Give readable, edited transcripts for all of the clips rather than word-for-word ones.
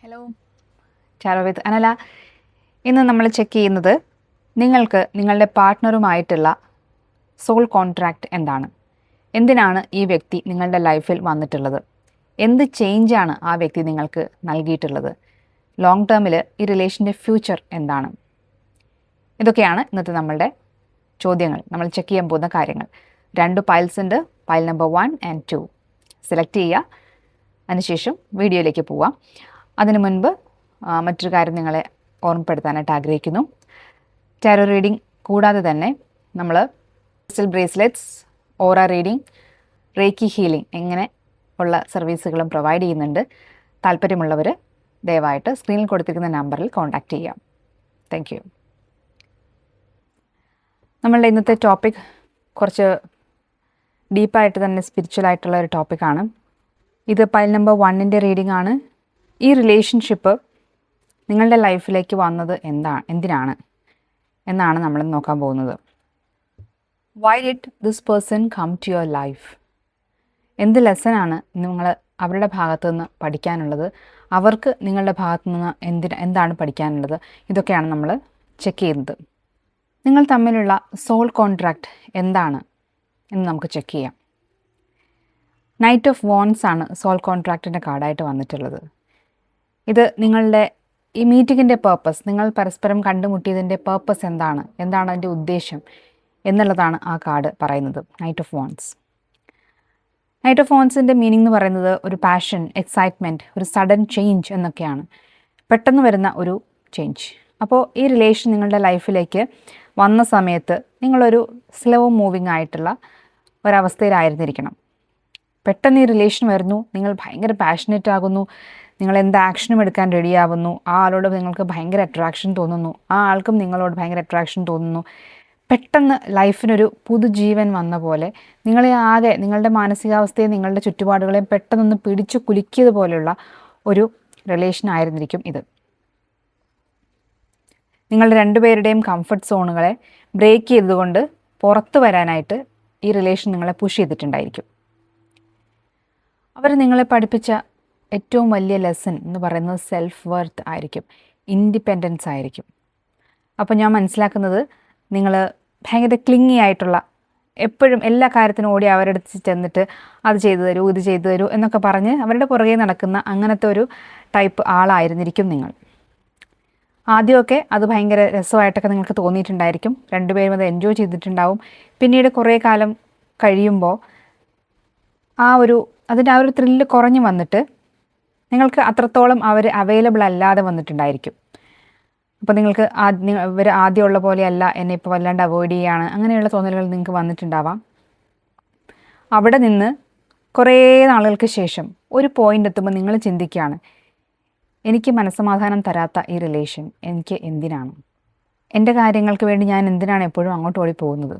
Hello, tarot വിത്ത് അനല. ഇന്ന് നമ്മൾ check ചെയ്യുന്നത് നിങ്ങൾക്ക് നിങ്ങളുടെ പാർട്ട്ണറുമായിട്ടുള്ള സോൾ കോൺട്രാക്റ്റ് എന്താണ്, എന്തിനാണ് ഈ വ്യക്തി നിങ്ങളുടെ ലൈഫിൽ വന്നിട്ടുള്ളത്, എന്ത് ചേഞ്ചാണ് ആ വ്യക്തി നിങ്ങൾക്ക് നൽകിയിട്ടുള്ളത്, ലോങ് ടേമിൽ ഈ റിലേഷൻ്റെ ഫ്യൂച്ചർ എന്താണ്. ഇതൊക്കെയാണ് ഇന്നത്തെ നമ്മളുടെ ചോദ്യങ്ങൾ, നമ്മൾ ചെക്ക് ചെയ്യാൻ പോകുന്ന കാര്യങ്ങൾ. 2 പൈൽസ് ഉണ്ട്, പൈൽ നമ്പർ 1 and 2 സെലക്ട് ചെയ്യുക. അതിനുശേഷം വീഡിയോയിലേക്ക് പോവാം. അതിനു മുൻപ് മറ്റൊരു കാര്യം നിങ്ങളെ ഓർമ്മപ്പെടുത്താനായിട്ട് ആഗ്രഹിക്കുന്നു. ടാരോ റീഡിംഗ് കൂടാതെ തന്നെ നമ്മൾ ക്രിസ്റ്റൽ ബ്രേസ്ലെറ്റ്സ്, ഓറ റീഡിംഗ്, റേക്കി ഹീലിംഗ് എങ്ങനെ ഉള്ള സർവീസുകളും പ്രൊവൈഡ് ചെയ്യുന്നുണ്ട്. താല്പര്യമുള്ളവർ ദയവായിട്ട് സ്ക്രീനിൽ കൊടുത്തിരിക്കുന്ന നമ്പറിൽ കോൺടാക്റ്റ് ചെയ്യാം. Thank you. നമ്മളുടെ ഇന്നത്തെ ടോപ്പിക് കുറച്ച് ഡീപ്പായിട്ട് തന്നെ സ്പിരിച്വൽ ആയിട്ടുള്ള ഒരു ടോപ്പിക്കാണ്. ഇത് പൈൽ നമ്പർ 1ൻ്റെ റീഡിംഗ് ആണ്. ഈ റിലേഷൻഷിപ്പ് നിങ്ങളുടെ ലൈഫിലേക്ക് വന്നത് എന്തിനാണ് എന്നാണ് നമ്മൾ നോക്കാൻ പോകുന്നത്. Why did this person come to your life? എന്ത് ലെസനാണ് നിങ്ങൾ അവരുടെ ഭാഗത്തു നിന്ന് പഠിക്കാനുള്ളത്, അവർക്ക് നിങ്ങളുടെ ഭാഗത്തു നിന്ന് എന്താണ് പഠിക്കാനുള്ളത്, ഇതൊക്കെയാണ് നമ്മൾ ചെക്ക് ചെയ്യുന്നത്. നിങ്ങൾ തമ്മിലുള്ള സോൾ കോൺട്രാക്റ്റ് എന്താണ് എന്ന് നമുക്ക് ചെക്ക് ചെയ്യാം. നൈറ്റ് ഓഫ് വോൺസ് ആണ് സോൾ കോൺട്രാക്റ്റിൻ്റെ കാർഡായിട്ട് വന്നിട്ടുള്ളത്. ഇത് നിങ്ങളുടെ ഈ മീറ്റിങ്ങിൻ്റെ പേർപ്പസ്, നിങ്ങൾ പരസ്പരം കണ്ടുമുട്ടിയതിൻ്റെ പേർപ്പസ് എന്താണ് അതിൻ്റെ ഉദ്ദേശം എന്നുള്ളതാണ് ആ കാർഡ് പറയുന്നത്. Knight of wands. Knight of വോൺസിൻ്റെ മീനിങ് എന്ന് പറയുന്നത് ഒരു പാഷൻ, എക്സൈറ്റ്മെൻറ്റ്, ഒരു സഡൻ ചേഞ്ച് എന്നൊക്കെയാണ്. പെട്ടെന്ന് വരുന്ന ഒരു ചേഞ്ച്. അപ്പോൾ ഈ റിലേഷൻ നിങ്ങളുടെ ലൈഫിലേക്ക് വന്ന സമയത്ത് നിങ്ങളൊരു സ്ലോ മൂവിങ് ആയിട്ടുള്ള ഒരവസ്ഥയിലായിരുന്നിരിക്കണം. പെട്ടെന്ന് ഈ റിലേഷൻ വരുന്നു, നിങ്ങൾ ഭയങ്കര പാഷനേറ്റ് ആകുന്നു, നിങ്ങൾ എന്ത് ആക്ഷനും എടുക്കാൻ റെഡിയാവുന്നു, ആ ആളോട് നിങ്ങൾക്ക് ഭയങ്കര അട്രാക്ഷൻ തോന്നുന്നു, ആ ആൾക്കും നിങ്ങളോട് ഭയങ്കര അട്രാക്ഷൻ തോന്നുന്നു. പെട്ടെന്ന് ലൈഫിനൊരു പുതുജീവൻ വന്ന പോലെ നിങ്ങളെ ആകെ, നിങ്ങളുടെ മാനസികാവസ്ഥയും നിങ്ങളുടെ ചുറ്റുപാടുകളെയും പെട്ടെന്നൊന്ന് പിടിച്ചു കുലുക്കിയതുപോലെയുള്ള ഒരു റിലേഷൻ ആയിരുന്നിരിക്കും ഇത്. നിങ്ങളുടെ രണ്ടുപേരുടെയും കംഫർട്ട് സോണുകളെ ബ്രേക്ക് ചെയ്തുകൊണ്ട് പുറത്തു വരാനായിട്ട് ഈ റിലേഷൻ നിങ്ങളെ പുഷ് ചെയ്തിട്ടുണ്ടായിരിക്കും. അവർ നിങ്ങളെ പഠിപ്പിച്ച ഏറ്റവും വലിയ ലെസൺ എന്ന് പറയുന്നത് സെൽഫ് വർത്ത് ആയിരിക്കും, ഇൻഡിപെൻഡൻസ് ആയിരിക്കും. അപ്പോൾ ഞാൻ മനസ്സിലാക്കുന്നത് നിങ്ങൾ ഭയങ്കര ക്ലിങ്ങി ആയിട്ടുള്ള, എപ്പോഴും എല്ലാ കാര്യത്തിനും ഓടി അവരുടെ അടുത്ത് ചെന്നിട്ട് അത് ചെയ്തു തരൂ, ഇത് ചെയ്തു തരൂ എന്നൊക്കെ പറഞ്ഞ് അവരുടെ പുറകെ നടക്കുന്ന അങ്ങനത്തെ ഒരു ടൈപ്പ് ആളായിരുന്നിരിക്കും നിങ്ങൾ. ആദ്യമൊക്കെ അത് ഭയങ്കര രസമായിട്ടൊക്കെ നിങ്ങൾക്ക് തോന്നിയിട്ടുണ്ടായിരിക്കും, രണ്ടുപേരും അത് എൻജോയ് ചെയ്തിട്ടുണ്ടാവും. പിന്നീട് കുറേ കാലം കഴിയുമ്പോൾ അതിൻ്റെ ആ ഒരു ത്രില്ല് കുറഞ്ഞു വന്നിട്ട് നിങ്ങൾക്ക് അത്രത്തോളം അവർ അവൈലബിൾ അല്ലാതെ വന്നിട്ടുണ്ടായിരിക്കും. അപ്പോൾ നിങ്ങൾക്ക് ഇവർ ആദ്യമുള്ള പോലെയല്ല, എന്നെ ഇപ്പോൾ വല്ലാണ്ട് അവോയ്ഡ് ചെയ്യുകയാണ്, അങ്ങനെയുള്ള തോന്നലുകൾ നിങ്ങൾക്ക് വന്നിട്ടുണ്ടാവാം. അവിടെ നിന്ന് കുറേ നാളുകൾക്ക് ശേഷം ഒരു പോയിൻ്റ് എത്തുമ്പോൾ നിങ്ങൾ ചിന്തിക്കുകയാണ്, എനിക്ക് മനസ്സമാധാനം തരാത്ത ഈ റിലേഷൻ എനിക്ക് എന്തിനാണ്, എൻ്റെ കാര്യങ്ങൾക്ക് വേണ്ടി ഞാൻ എന്തിനാണ് എപ്പോഴും അങ്ങോട്ട് ഓടി പോകുന്നത്,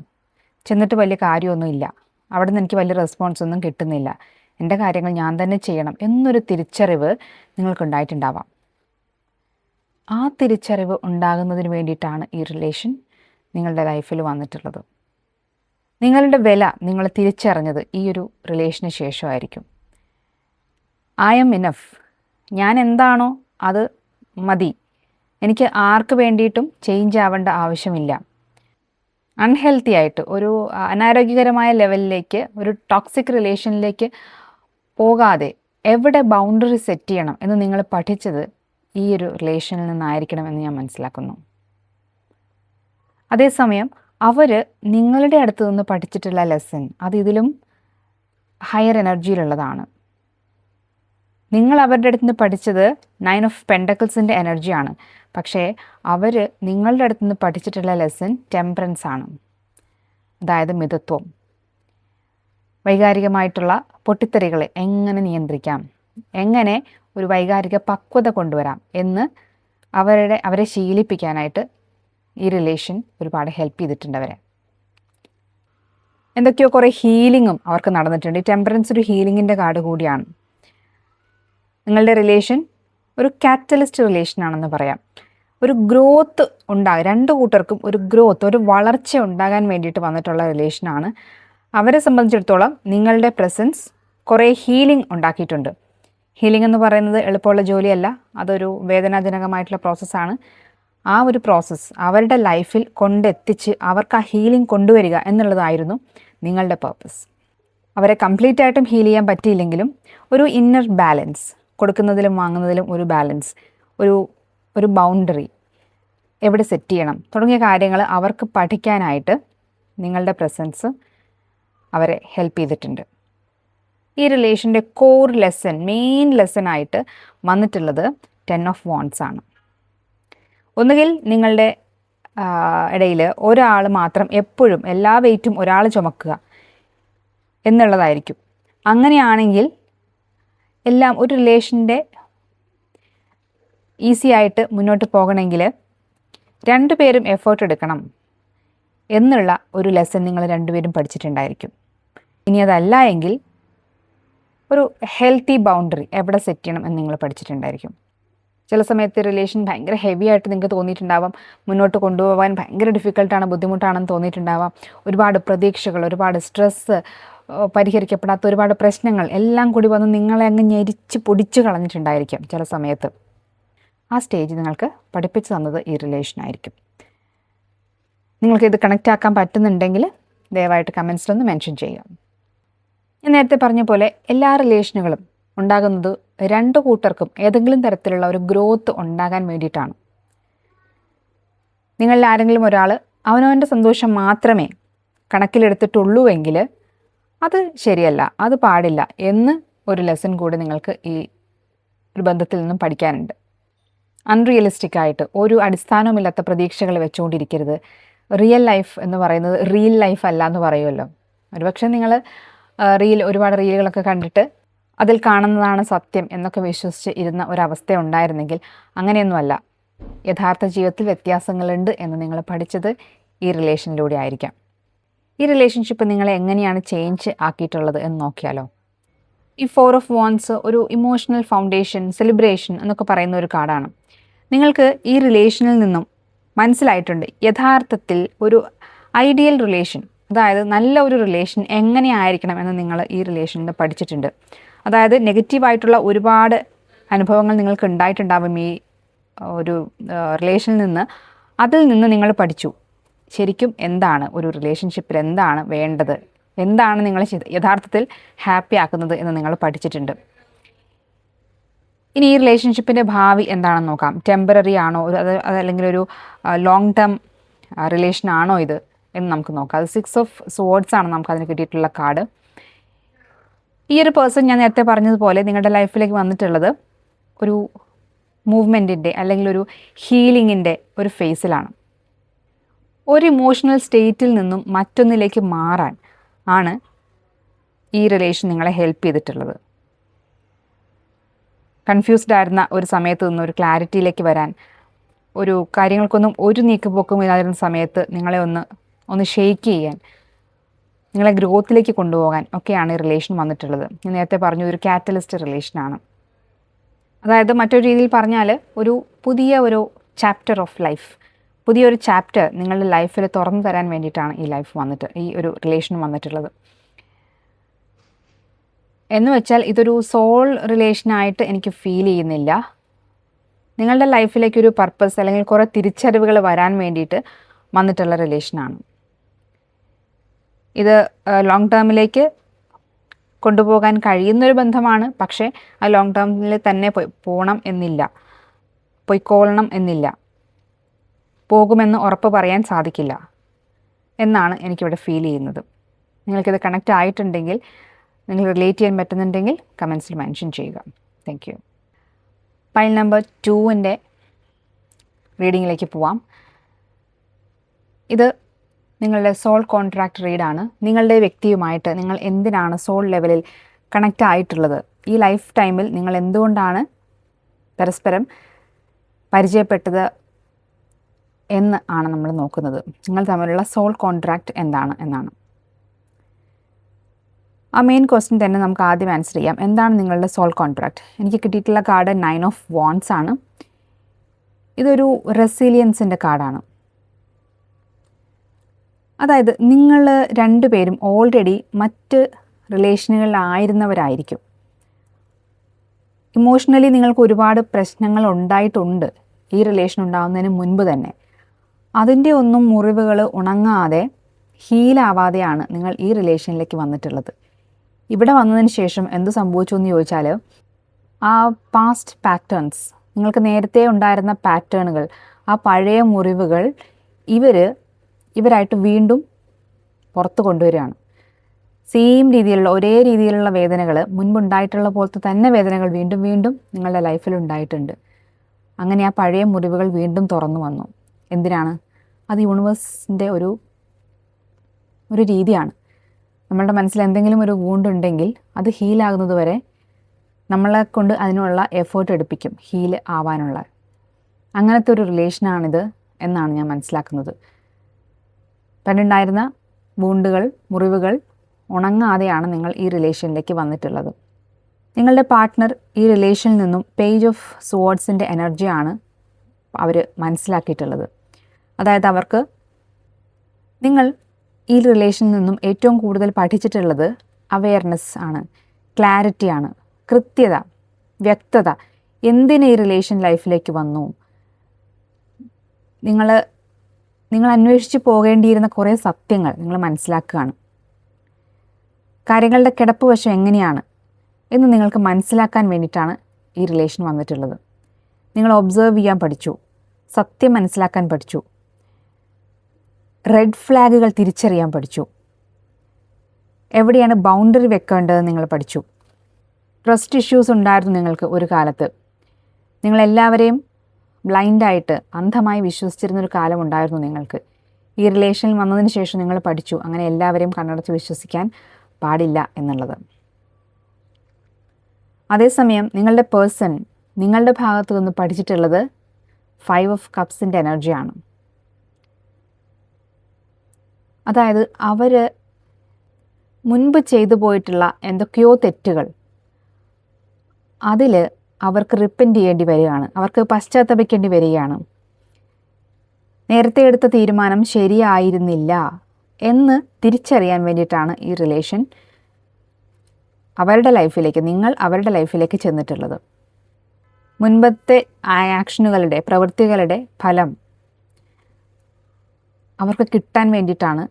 ചെന്നിട്ട് വലിയ കാര്യമൊന്നുമില്ല, അവിടെ നിന്ന് എനിക്ക് വലിയ റെസ്പോൺസ് ഒന്നും കിട്ടുന്നില്ല, എൻ്റെ കാര്യങ്ങൾ ഞാൻ തന്നെ ചെയ്യണം എന്നൊരു തിരിച്ചറിവ് നിങ്ങൾക്കുണ്ടായിട്ടുണ്ടാവാം. ആ തിരിച്ചറിവ് ഉണ്ടാകുന്നതിന് വേണ്ടിയിട്ടാണ് ഈ റിലേഷൻ നിങ്ങളുടെ ലൈഫിൽ വന്നിട്ടുള്ളത്. നിങ്ങളുടെ വില നിങ്ങൾ തിരിച്ചറിഞ്ഞത് ഈ ഒരു റിലേഷന് ശേഷമായിരിക്കും. ഐ എം ഇനഫ്, ഞാൻ എന്താണോ അത് മതി, എനിക്ക് ആർക്ക് വേണ്ടിയിട്ടും ചേഞ്ച് ആവേണ്ട ആവശ്യമില്ല. അൺഹെൽത്തി ആയിട്ട് ഒരു അനാരോഗ്യകരമായ ലെവലിലേക്ക്, ഒരു ടോക്സിക് റിലേഷനിലേക്ക് പോകാതെ എവിടെ ബൗണ്ടറി സെറ്റ് ചെയ്യണം എന്ന് നിങ്ങൾ പഠിച്ചത് ഈ ഒരു റിലേഷനിൽ നിന്നായിരിക്കണം എന്ന് ഞാൻ മനസ്സിലാക്കുന്നു. അതേസമയം അവർ നിങ്ങളുടെ അടുത്ത് നിന്ന് പഠിച്ചിട്ടുള്ള ലെസൺ അത് ഇതിലും ഹയർ എനർജിയിലുള്ളതാണ്. നിങ്ങൾ അവരുടെ അടുത്ത് നിന്ന് പഠിച്ചത് 9 ഓഫ് പെൻഡക്കിൾസിൻ്റെ എനർജിയാണ്, പക്ഷേ അവർ നിങ്ങളുടെ അടുത്ത് നിന്ന് പഠിച്ചിട്ടുള്ള ലെസൺ ടെമ്പറൻസ് ആണ്, അതായത് മിതത്വം. വൈകാരികമായിട്ടുള്ള പൊട്ടിത്തെറികളെ എങ്ങനെ നിയന്ത്രിക്കാം, എങ്ങനെ ഒരു വൈകാരിക പക്വത കൊണ്ടുവരാം എന്ന് അവരെ ശീലിപ്പിക്കാനായിട്ട് ഈ റിലേഷൻ ഒരുപാട് ഹെൽപ്പ് ചെയ്തിട്ടുണ്ട് അവരെ. എന്തൊക്കെയോ കുറേ ഹീലിങ്ങും അവർക്ക് നടന്നിട്ടുണ്ട്. ഈ ടെമ്പറൻസ് ഒരു ഹീലിങ്ങിൻ്റെ കാർഡ് കൂടിയാണ്. നിങ്ങളുടെ റിലേഷൻ ഒരു കാറ്റലിസ്റ്റ് റിലേഷനാണെന്ന് പറയാം. ഒരു ഗ്രോത്ത് രണ്ട് കൂട്ടർക്കും ഒരു ഗ്രോത്ത്, ഒരു വളർച്ച ഉണ്ടാകാൻ വേണ്ടിയിട്ട് വന്നിട്ടുള്ള റിലേഷനാണ്. അവരെ സംബന്ധിച്ചിടത്തോളം നിങ്ങളുടെ പ്രസൻസ് കുറേ ഹീലിംഗ് ഉണ്ടാക്കിയിട്ടുണ്ട്. ഹീലിംഗ് എന്ന് പറയുന്നത് എളുപ്പമുള്ള ജോലിയല്ല, അതൊരു വേദനാജനകമായിട്ടുള്ള പ്രോസസ്സാണ്. ആ ഒരു പ്രോസസ്സ് അവരുടെ ലൈഫിൽ കൊണ്ടെത്തിച്ച് അവർക്ക് ആ ഹീലിംഗ് കൊണ്ടുവരിക എന്നുള്ളതായിരുന്നു നിങ്ങളുടെ പർപ്പസ്. അവരെ കംപ്ലീറ്റ് ആയിട്ടും ഹീൽ ചെയ്യാൻ പറ്റിയില്ലെങ്കിലും ഒരു ഇന്നർ ബാലൻസ്, കൊടുക്കുന്നതിലും വാങ്ങുന്നതിലും ഒരു ബാലൻസ്, ഒരു ബൗണ്ടറി എവിടെ സെറ്റ് ചെയ്യണം തുടങ്ങിയ കാര്യങ്ങൾ അവർക്ക് പഠിക്കാനായിട്ട് നിങ്ങളുടെ പ്രസൻസ് അവരെ ഹെൽപ്പ് ചെയ്തിട്ടുണ്ട്. ഈ റിലേഷൻ്റെ കോർ ലെസൺ, മെയിൻ ലെസൺ ആയിട്ട് വന്നിട്ടുള്ളത് 10 ഓഫ് വാണ്ട്സ് ആണ്. ഒന്നുകിൽ നിങ്ങളുടെ ഇടയിൽ ഒരാൾ മാത്രം എപ്പോഴും എല്ലാ വെയിറ്റും ഒരാൾ ചുമക്കുക എന്നുള്ളതായിരിക്കും. അങ്ങനെയാണെങ്കിൽ എല്ലാം ഒരു റിലേഷൻ്റെ ഈസി ആയിട്ട് മുന്നോട്ട് പോകണമെങ്കിൽ രണ്ടുപേരും എഫേർട്ട് എടുക്കണം എന്നുള്ള ഒരു ലെസൺ നിങ്ങൾ രണ്ടുപേരും പഠിച്ചിട്ടുണ്ടായിരിക്കും. ഇനി അതല്ല എങ്കിൽ ഒരു ഹെൽത്തി ബൗണ്ടറി എവിടെ സെറ്റ് ചെയ്യണം എന്ന് നിങ്ങൾ പഠിച്ചിട്ടുണ്ടായിരിക്കും. ചില സമയത്ത് റിലേഷൻ ഭയങ്കര ഹെവി ആയിട്ട് നിങ്ങൾക്ക് തോന്നിയിട്ടുണ്ടാവാം, മുന്നോട്ട് കൊണ്ടുപോകാൻ ഭയങ്കര ഡിഫിക്കൽട്ടാണ്, ബുദ്ധിമുട്ടാണെന്ന് തോന്നിയിട്ടുണ്ടാവാം. ഒരുപാട് പ്രതീക്ഷകൾ, ഒരുപാട് സ്ട്രെസ്സ്, പരിഹരിക്കപ്പെടാത്ത ഒരുപാട് പ്രശ്നങ്ങൾ എല്ലാം കൂടി വന്ന് നിങ്ങളെ അങ്ങ് ഞെരിച്ച് പൊടിച്ച് കളഞ്ഞിട്ടുണ്ടായിരിക്കും. ചില സമയത്ത് ആ സ്റ്റേജ് നിങ്ങൾക്ക് പഠിപ്പിച്ചു തന്നത് ഈ റിലേഷനായിരിക്കും. നിങ്ങൾക്കിത് കണക്റ്റ് ആക്കാൻ പറ്റുന്നുണ്ടെങ്കിൽ ദയവായിട്ട് കമൻസിലൊന്ന് മെൻഷൻ ചെയ്യാം. ഞാൻ നേരത്തെ പറഞ്ഞ പോലെ എല്ലാ റിലേഷനുകളും ഉണ്ടാകുന്നത് രണ്ടു കൂട്ടർക്കും ഏതെങ്കിലും തരത്തിലുള്ള ഒരു ഗ്രോത്ത് ഉണ്ടാകാൻ വേണ്ടിയിട്ടാണ്. നിങ്ങളിൽ ആരെങ്കിലും ഒരാൾ അവനവൻ്റെ സന്തോഷം മാത്രമേ കണക്കിലെടുത്തിട്ടുള്ളൂവെങ്കിൽ അത് ശരിയല്ല, അത് പാടില്ല എന്ന് ഒരു ലെസൺ കൂടി നിങ്ങൾക്ക് ഈ ഒരു ബന്ധത്തിൽ നിന്നും പഠിക്കാനുണ്ട്. അൺറിയലിസ്റ്റിക് ആയിട്ട് ഒരു അടിസ്ഥാനവുമില്ലാത്ത പ്രതീക്ഷകൾ വെച്ചുകൊണ്ടിരിക്കരുത്. റിയൽ ലൈഫ് എന്ന് പറയുന്നത് റിയൽ ലൈഫ് അല്ല എന്ന് പറയുമല്ലോ. ഒരുപക്ഷെ നിങ്ങൾ ഒരുപാട് റീലുകളൊക്കെ കണ്ടിട്ട് അതിൽ കാണുന്നതാണ് സത്യം എന്നൊക്കെ വിശ്വസിച്ച് ഇരുന്ന ഒരവസ്ഥ ഉണ്ടായിരുന്നെങ്കിൽ അങ്ങനെയൊന്നുമല്ല. യഥാർത്ഥ ജീവിതത്തിൽ വ്യത്യാസങ്ങളുണ്ട് എന്ന് നിങ്ങൾ പഠിച്ചത് ഈ റിലേഷനിലൂടെ ആയിരിക്കാം. ഈ റിലേഷൻഷിപ്പ് നിങ്ങളെ എങ്ങനെയാണ് ചേഞ്ച് ആക്കിയിട്ടുള്ളത് എന്ന് നോക്കിയാലോ. ഈ 4 ഓഫ് വാണ്ട്സ് ഒരു ഇമോഷണൽ ഫൗണ്ടേഷൻ, സെലിബ്രേഷൻ എന്നൊക്കെ പറയുന്ന ഒരു കാർഡാണ്. നിങ്ങൾക്ക് ഈ റിലേഷനിൽ നിന്നും മനസ്സിലായിട്ടുണ്ട് യഥാർത്ഥത്തിൽ ഒരു ഐഡിയൽ റിലേഷൻ, അതായത് നല്ല ഒരു റിലേഷൻ എങ്ങനെയായിരിക്കണം എന്ന് നിങ്ങൾ ഈ റിലേഷനിൽ നിന്ന് പഠിച്ചിട്ടുണ്ട്. അതായത് നെഗറ്റീവായിട്ടുള്ള ഒരുപാട് അനുഭവങ്ങൾ നിങ്ങൾക്ക് ഉണ്ടായിട്ടുണ്ടാവും ഈ ഒരു റിലേഷനിൽ നിന്ന്. അതിൽ നിന്ന് നിങ്ങൾ പഠിച്ചു ശരിക്കും എന്താണ് ഒരു റിലേഷൻഷിപ്പിൽ എന്താണ് വേണ്ടത്, എന്താണ് നിങ്ങൾ യഥാർത്ഥത്തിൽ ഹാപ്പി ആക്കുന്നത് എന്ന് നിങ്ങൾ പഠിച്ചിട്ടുണ്ട്. ഇനി ഈ റിലേഷൻഷിപ്പിൻ്റെ ഭാവി എന്താണെന്ന് നോക്കാം. ടെമ്പററി ആണോ, അതല്ലെങ്കിൽ ഒരു ലോങ് ടേം റിലേഷൻ ആണോ ഇത് എന്ന് നമുക്ക് നോക്കാം. അത് 6 ഓഫ് സ്വോർഡ്സ് ആണ് നമുക്കതിന് കിട്ടിയിട്ടുള്ള കാർഡ്. ഈ ഒരു പേഴ്സൺ ഞാൻ നേരത്തെ പറഞ്ഞതുപോലെ നിങ്ങളുടെ ലൈഫിലേക്ക് വന്നിട്ടുള്ളത് ഒരു മൂവ്മെൻറ്റിൻ്റെ അല്ലെങ്കിൽ ഒരു ഹീലിങ്ങിൻ്റെ ഒരു ഫേസിലാണ്. ഒരു ഇമോഷണൽ സ്റ്റേറ്റിൽ നിന്നും മറ്റൊന്നിലേക്ക് മാറാൻ ആണ് ഈ റിലേഷൻ നിങ്ങളെ ഹെൽപ്പ് ചെയ്തിട്ടുള്ളത്. കൺഫ്യൂസ്ഡ് ആയിരുന്ന ഒരു സമയത്ത് നിന്ന് ഒരു ക്ലാരിറ്റിയിലേക്ക് വരാൻ, ഒരു കാര്യങ്ങൾക്കൊന്നും ഒരു നീക്കുപോക്കും ഇല്ലാതിരുന്ന സമയത്ത് നിങ്ങളെ ഒന്ന് ഷെയ്ക്ക് ചെയ്യാൻ, നിങ്ങളെ ഗ്രോത്തിലേക്ക് കൊണ്ടുപോകാൻ ഒക്കെയാണ് ഈ റിലേഷൻ വന്നിട്ടുള്ളത്. ഞാൻ നേരത്തെ പറഞ്ഞു ഒരു കാറ്റലിസ്റ്റ് റിലേഷനാണ്. അതായത് മറ്റൊരു രീതിയിൽ പറഞ്ഞാൽ പുതിയ ഒരു ചാപ്റ്റർ ഓഫ് ലൈഫ്, പുതിയൊരു ചാപ്റ്റർ നിങ്ങളുടെ ലൈഫിൽ തുറന്നു തരാൻ വേണ്ടിയിട്ടാണ് ഈ ഒരു റിലേഷൻ വന്നിട്ടുള്ളത്. എന്ന് വെച്ചാൽ ഇതൊരു സോൾ റിലേഷനായിട്ട് എനിക്ക് ഫീൽ ചെയ്യുന്നില്ല. നിങ്ങളുടെ ലൈഫിലേക്ക് ഒരു പർപ്പസ് അല്ലെങ്കിൽ കുറേ തിരിച്ചറിവുകൾ വരാൻ വേണ്ടിയിട്ട് വന്നിട്ടുള്ള റിലേഷനാണ്. ഇത് ലോങ് ടേമിലേക്ക് കൊണ്ടുപോകാൻ കഴിയുന്നൊരു ബന്ധമാണ്. പക്ഷേ ആ ലോങ് ടേമിൽ തന്നെ പോകണം എന്നില്ല, പോയിക്കോളണം എന്നില്ല, പോകുമെന്ന് ഉറപ്പ് പറയാൻ സാധിക്കില്ല എന്നാണ് എനിക്കിവിടെ ഫീൽ ചെയ്യുന്നത്. നിങ്ങൾക്കിത് കണക്റ്റ് ആയിട്ടുണ്ടെങ്കിൽ, നിങ്ങൾ റിലേറ്റ് ചെയ്യാൻ പറ്റുന്നുണ്ടെങ്കിൽ കമൻസിൽ മെൻഷൻ ചെയ്യുക. Thank you. പൈൽ നമ്പർ 2 റീഡിങ്ങിലേക്ക് പോവാം. ഇത് നിങ്ങളുടെ സോൾ കോൺട്രാക്ട് റീഡാണ്. നിങ്ങളുടെ വ്യക്തിയുമായിട്ട് നിങ്ങൾ എന്തിനാണ് സോൾ ലെവലിൽ കണക്റ്റ് ആയിട്ടുള്ളത്, ഈ ലൈഫ് ടൈമിൽ നിങ്ങൾ എന്തുകൊണ്ടാണ് പരസ്പരം പരിചയപ്പെട്ടത് എന്ന് ആണ് നമ്മൾ നോക്കുന്നത്. നിങ്ങൾ തമ്മിലുള്ള സോൾ കോൺട്രാക്റ്റ് എന്താണ് എന്നാണ്. ആ മെയിൻ ക്വസ്റ്റ്യൻ തന്നെ നമുക്ക് ആദ്യം ആൻസർ ചെയ്യാം. എന്താണ് നിങ്ങളുടെ സോൾ കോൺട്രാക്റ്റ്? എനിക്ക് കിട്ടിയിട്ടുള്ള കാർഡ് 9 ഓഫ് വാണ്ട്സ് ആണ്. ഇതൊരു റെസിലിയൻസിൻ്റെ കാർഡാണ്. അതായത് നിങ്ങൾ രണ്ടുപേരും ഓൾറെഡി മറ്റ് റിലേഷനുകളിലായിരുന്നവരായിരിക്കും. ഇമോഷണലി നിങ്ങൾക്ക് ഒരുപാട് പ്രശ്നങ്ങൾ ഉണ്ടായിട്ടുണ്ട് ഈ റിലേഷൻ ഉണ്ടാകുന്നതിന് മുൻപ് തന്നെ. അതിൻ്റെ ഒന്നും മുറിവുകൾ ഉണങ്ങാതെ ഹീലാവാതെയാണ് നിങ്ങൾ ഈ റിലേഷനിലേക്ക് വന്നിട്ടുള്ളത്. ഇവിടെ വന്നതിന് ശേഷം എന്ത് സംഭവിച്ചു എന്ന് ചോദിച്ചാൽ, ആ പാസ്റ്റ് പാറ്റേൺസ്, നിങ്ങൾക്ക് നേരത്തെ ഉണ്ടായിരുന്ന പാറ്റേണുകൾ, ആ പഴയ മുറിവുകൾ ഇവരായിട്ട് വീണ്ടും പുറത്ത് കൊണ്ടുവരികയാണ്. സെയിം രീതിയിലുള്ള, ഒരേ രീതിയിലുള്ള വേദനകൾ, മുൻപുണ്ടായിട്ടുള്ള പോലത്തെ തന്നെ വേദനകൾ വീണ്ടും വീണ്ടും നിങ്ങളുടെ ലൈഫിൽ ഉണ്ടായിട്ടുണ്ട്. അങ്ങനെ ആ പഴയ മുറിവുകൾ വീണ്ടും തുറന്നു വന്നു. എന്തിനാണ്? അത് യൂണിവേഴ്സിൻ്റെ ഒരു രീതിയാണ്. നമ്മളുടെ മനസ്സിൽ എന്തെങ്കിലും ഒരു വൂണ്ടുണ്ടെങ്കിൽ അത് ഹീലാകുന്നത് വരെ നമ്മളെ കൊണ്ട് അതിനുള്ള എഫേർട്ട് എടുപ്പിക്കും ഹീൽ ആവാനുള്ള. അങ്ങനത്തെ ഒരു റിലേഷനാണിത് എന്നാണ് ഞാൻ മനസ്സിലാക്കുന്നത്. പണ്ടുണ്ടായിരുന്ന വൂണ്ടുകൾ, മുറിവുകൾ ഉണങ്ങാതെയാണ് നിങ്ങൾ ഈ റിലേഷനിലേക്ക് വന്നിട്ടുള്ളത്. നിങ്ങളുടെ പാർട്ട്ണർ ഈ റിലേഷനിൽ നിന്നും പേജ് ഓഫ് സ്വേർഡ്സിൻ്റെ എനർജിയാണ് അവർ മനസ്സിലാക്കിയിട്ടുള്ളത്. അതായത് അവർക്ക് നിങ്ങൾ ഈ റിലേഷനിൽ നിന്നും ഏറ്റവും കൂടുതൽ പഠിച്ചിട്ടുള്ളത് അവെയർനെസ് ആണ്, ക്ലാരിറ്റിയാണ്, കൃത്യത, വ്യക്തത. എന്തിന് ഈ റിലേഷൻ ലൈഫിലേക്ക് വന്നു, നിങ്ങൾ അന്വേഷിച്ച് പോകേണ്ടിയിരുന്ന കുറേ സത്യങ്ങൾ നിങ്ങൾ മനസ്സിലാക്കുകയാണ്. കാര്യങ്ങളുടെ കിടപ്പ് വശം എങ്ങനെയാണ് എന്ന് നിങ്ങൾക്ക് മനസ്സിലാക്കാൻ വേണ്ടിയിട്ടാണ് ഈ റിലേഷൻ വന്നിട്ടുള്ളത്. നിങ്ങൾ ഒബ്സർവ് ചെയ്യാൻ പഠിച്ചു, സത്യം മനസ്സിലാക്കാൻ പഠിച്ചു, റെഡ് ഫ്ലാഗുകൾ തിരിച്ചറിയാൻ പഠിച്ചു, എവിടെയാണ് ബൗണ്ടറി വെക്കേണ്ടതെന്ന് നിങ്ങൾ പഠിച്ചു. ട്രസ്റ്റ് ഇഷ്യൂസ് ഉണ്ടായിരുന്നു നിങ്ങൾക്ക് ഒരു കാലത്ത്. നിങ്ങളെല്ലാവരെയും ബ്ലൈൻഡായിട്ട് അന്ധമായി വിശ്വസിച്ചിരുന്നൊരു കാലം ഉണ്ടായിരുന്നു നിങ്ങൾക്ക്. ഈ റിലേഷനിൽ വന്നതിന് ശേഷം നിങ്ങൾ പഠിച്ചു അങ്ങനെ എല്ലാവരെയും കണ്ണടച്ച് വിശ്വസിക്കാൻ പാടില്ല എന്നുള്ളത്. അതേസമയം നിങ്ങളുടെ പേഴ്സൺ നിങ്ങളുടെ ഭാഗത്തു നിന്ന് പഠിച്ചിട്ടുള്ളത് 5 ഓഫ് കപ്സിൻ്റെ എനർജിയാണ്. അതായത് അവർ മുൻപ് ചെയ്തു പോയിട്ടുള്ള എന്തൊക്കെയോ തെറ്റുകൾ, അതിൽ അവർക്ക് റിപ്പൻറ്റ് ചെയ്യേണ്ടി വരികയാണ്, അവർക്ക് പശ്ചാത്തപിക്കേണ്ടി വരികയാണ്. നേരത്തെ എടുത്ത തീരുമാനം ശരിയായിരുന്നില്ല എന്ന് തിരിച്ചറിയാൻ വേണ്ടിയിട്ടാണ് ഈ റിലേഷൻ അവരുടെ ലൈഫിലേക്ക്, നിങ്ങൾ അവരുടെ ലൈഫിലേക്ക് ചെന്നിട്ടുള്ളത്. മുൻപത്തെ ആക്ഷനുകളുടെ, പ്രവൃത്തികളുടെ ഫലം അവർക്ക് കിട്ടാൻ വേണ്ടിയിട്ടാണ്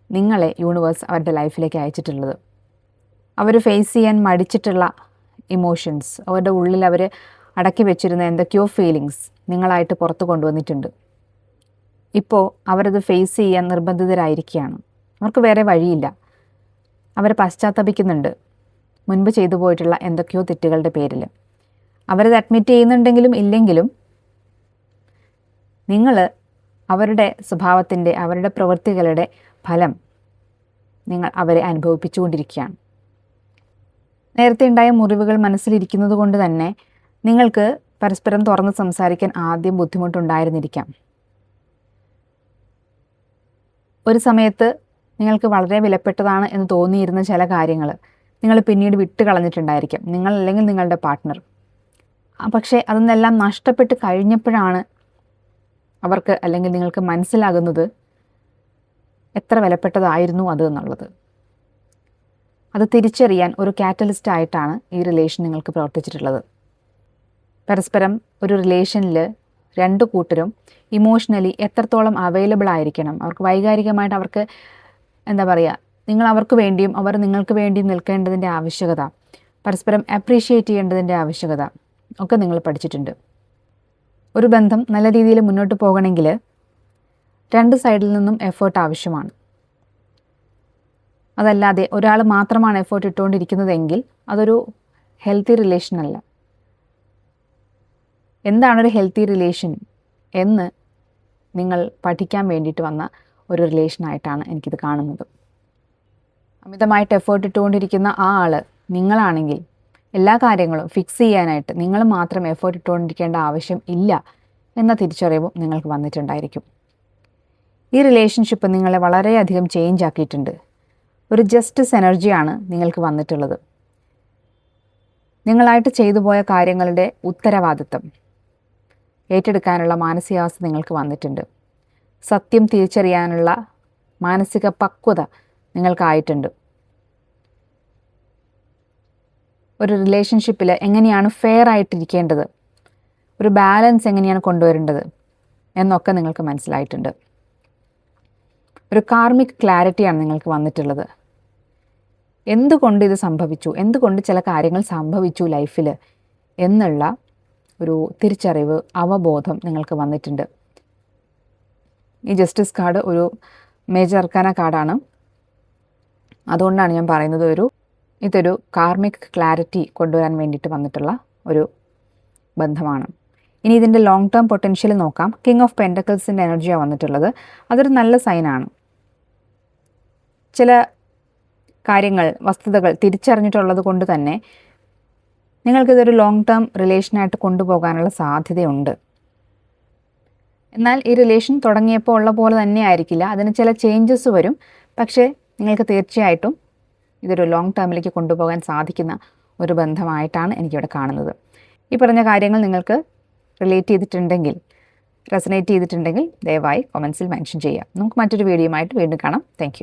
നിങ്ങളെ യൂണിവേഴ്സ് അവരുടെ ലൈഫിലേക്ക് അയച്ചിട്ടുള്ളത്. അവർ ഫേസ് ചെയ്യാൻ മടിച്ചിട്ടുള്ള ഇമോഷൻസ്, അവരുടെ ഉള്ളിൽ അവർ അടക്കി വെച്ചിരുന്ന എന്തൊക്കെയോ ഫീലിങ്സ് നിങ്ങളായിട്ട് പുറത്ത് കൊണ്ടുവന്നിട്ടുണ്ട്. ഇപ്പോൾ അവരത് ഫേസ് ചെയ്യാൻ നിർബന്ധിതരായിരിക്കുകയാണ്. അവർക്ക് വേറെ വഴിയില്ല. അവർ പശ്ചാത്തപിക്കുന്നുണ്ട് മുൻപ് ചെയ്തു പോയിട്ടുള്ള എന്തൊക്കെയോ തെറ്റുകളുടെ പേരിൽ. അവരത് അഡ്മിറ്റ് ചെയ്യുന്നുണ്ടെങ്കിലും ഇല്ലെങ്കിലും നിങ്ങൾ അവരുടെ സ്വഭാവത്തിൻ്റെ, അവരുടെ പ്രവൃത്തികളുടെ ഫലം നിങ്ങൾ അവരെ അനുഭവിപ്പിച്ചുകൊണ്ടിരിക്കുകയാണ്. നേരത്തെ ഉണ്ടായ മുറിവുകൾ മനസ്സിലിരിക്കുന്നത് കൊണ്ട് തന്നെ നിങ്ങൾക്ക് പരസ്പരം തുറന്ന് സംസാരിക്കാൻ ആദ്യം ബുദ്ധിമുട്ടുണ്ടായിരുന്നിരിക്കാം. ഒരു സമയത്ത് നിങ്ങൾക്ക് വളരെ വിലപ്പെട്ടതാണ് എന്ന് തോന്നിയിരുന്ന ചില കാര്യങ്ങൾ നിങ്ങൾ പിന്നീട് വിട്ട് കളഞ്ഞിട്ടുണ്ടായിരിക്കാം, നിങ്ങൾ അല്ലെങ്കിൽ നിങ്ങളുടെ പാർട്ട്ണർ. പക്ഷേ അതൊന്നെല്ലാം നഷ്ടപ്പെട്ട് കഴിഞ്ഞപ്പോഴാണ് അവർക്ക് അല്ലെങ്കിൽ നിങ്ങൾക്ക് മനസ്സിലാകുന്നത് എത്ര വിലപ്പെട്ടതായിരുന്നു അത് എന്നുള്ളത്. അത് തിരിച്ചറിയാൻ ഒരു കാറ്റലിസ്റ്റ് ആയിട്ടാണ് ഈ റിലേഷൻ നിങ്ങൾക്ക് പ്രവർത്തിച്ചിട്ടുള്ളത്. പരസ്പരം ഒരു റിലേഷനിൽ രണ്ട് കൂട്ടരും ഇമോഷണലി എത്രത്തോളം അവൈലബിൾ ആയിരിക്കണം, അവർക്ക് വൈകാരികമായിട്ട് അവർക്ക് എന്താ പറയുക, നിങ്ങൾ അവർക്ക് വേണ്ടിയും അവർ നിങ്ങൾക്ക് വേണ്ടിയും നിൽക്കേണ്ടതിൻ്റെ ആവശ്യകത, പരസ്പരം അപ്രീഷിയേറ്റ് ചെയ്യേണ്ടതിൻ്റെ ആവശ്യകത ഒക്കെ നിങ്ങൾ പഠിച്ചിട്ടുണ്ട്. ഒരു ബന്ധം നല്ല രീതിയിൽ മുന്നോട്ട് പോകണമെങ്കിൽ രണ്ട് സൈഡിൽ നിന്നും എഫേർട്ട് ആവശ്യമാണ്. അതല്ലാതെ ഒരാൾ മാത്രമാണ് എഫേർട്ട് ഇട്ടുകൊണ്ടിരിക്കുന്നതെങ്കിൽ അതൊരു ഹെൽത്തി റിലേഷൻ അല്ല. എന്താണൊരു ഹെൽത്തി റിലേഷൻ എന്ന് നിങ്ങൾ പഠിക്കാൻ വേണ്ടിയിട്ട് വന്ന ഒരു റിലേഷനായിട്ടാണ് എനിക്കിത് കാണുന്നത്. അമിതമായിട്ട് എഫേർട്ട് ഇട്ടുകൊണ്ടിരിക്കുന്ന ആ ആൾ നിങ്ങളാണെങ്കിൽ എല്ലാ കാര്യങ്ങളും ഫിക്സ് ചെയ്യാനായിട്ട് നിങ്ങൾ മാത്രം എഫേർട്ട് ഇട്ടുകൊണ്ടിരിക്കേണ്ട ആവശ്യം ഇല്ല എന്ന തിരിച്ചറിവും നിങ്ങൾക്ക് വന്നിട്ടുണ്ടായിരിക്കും. ഈ റിലേഷൻഷിപ്പ് നിങ്ങളെ വളരെയധികം ചേഞ്ച് ആക്കിയിട്ടുണ്ട്. ഒരു ജസ്റ്റിസ് എനർജിയാണ് നിങ്ങൾക്ക് വന്നിട്ടുള്ളത്. നിങ്ങളായിട്ട് ചെയ്തു പോയ കാര്യങ്ങളുടെ ഉത്തരവാദിത്തം ഏറ്റെടുക്കാനുള്ള മാനസികാവസ്ഥ നിങ്ങൾക്ക് വന്നിട്ടുണ്ട്. സത്യം തിരിച്ചറിയാനുള്ള മാനസിക പക്വത നിങ്ങൾക്കായിട്ടുണ്ട്. ഒരു റിലേഷൻഷിപ്പിൽ എങ്ങനെയാണ് ഫെയർ ആയിട്ടിരിക്കേണ്ടത്, ഒരു ബാലൻസ് എങ്ങനെയാണ് കൊണ്ടുവരേണ്ടത് എന്നൊക്കെ നിങ്ങൾക്ക് മനസ്സിലായിട്ടുണ്ട്. ഒരു കാർമിക് ക്ലാരിറ്റിയാണ് നിങ്ങൾക്ക് വന്നിട്ടുള്ളത്. എന്തുകൊണ്ട് ഇത് സംഭവിച്ചു, എന്തുകൊണ്ട് ചില കാര്യങ്ങൾ സംഭവിച്ചു ലൈഫിൽ എന്നുള്ള ഒരു തിരിച്ചറിവ്, അവബോധം നിങ്ങൾക്ക് വന്നിട്ടുണ്ട്. ഈ ജസ്റ്റിസ് കാർഡ് ഒരു മേജർ അർക്കാന കാർഡാണ്. അതുകൊണ്ടാണ് ഞാൻ പറയുന്നത് ഇതൊരു കാർമിക് ക്ലാരിറ്റി കൊണ്ടുവരാൻ വേണ്ടിയിട്ട് വന്നിട്ടുള്ള ഒരു ബന്ധമാണ്. ഇനി ഇതിൻ്റെ ലോങ് ടേം പൊട്ടൻഷ്യൽ നോക്കാം. കിങ് ഓഫ് പെൻറ്റക്കിൾസിൻ്റെ എനർജിയാണ് വന്നിട്ടുള്ളത്. അതൊരു നല്ല സൈനാണ്. ചില കാര്യങ്ങൾ, വസ്തുതകൾ തിരിച്ചറിഞ്ഞിട്ടുള്ളത് കൊണ്ട് തന്നെ നിങ്ങൾക്കിതൊരു ലോങ് ടേം റിലേഷനായിട്ട് കൊണ്ടുപോകാനുള്ള സാധ്യതയുണ്ട്. എന്നാൽ ഈ റിലേഷൻ തുടങ്ങിയപ്പോൾ ഉള്ള പോലെ തന്നെ ആയിരിക്കില്ല, അതിന് ചില ചേഞ്ചസ് വരും. പക്ഷേ നിങ്ങൾക്ക് തീർച്ചയായിട്ടും ഇതൊരു ലോങ് ടേമിലേക്ക് കൊണ്ടുപോകാൻ സാധിക്കുന്ന ഒരു ബന്ധമായിട്ടാണ് എനിക്കിവിടെ കാണുന്നത്. ഈ പറഞ്ഞ കാര്യങ്ങൾ നിങ്ങൾക്ക് റിലേറ്റ് ചെയ്തിട്ടുണ്ടെങ്കിൽ, റെസനേറ്റ് ചെയ്തിട്ടുണ്ടെങ്കിൽ ദയവായി കമൻസിൽ മെൻഷൻ ചെയ്യാം. നമുക്ക് മറ്റൊരു വീഡിയോയുമായിട്ട് വീണ്ടും കാണാം. താങ്ക്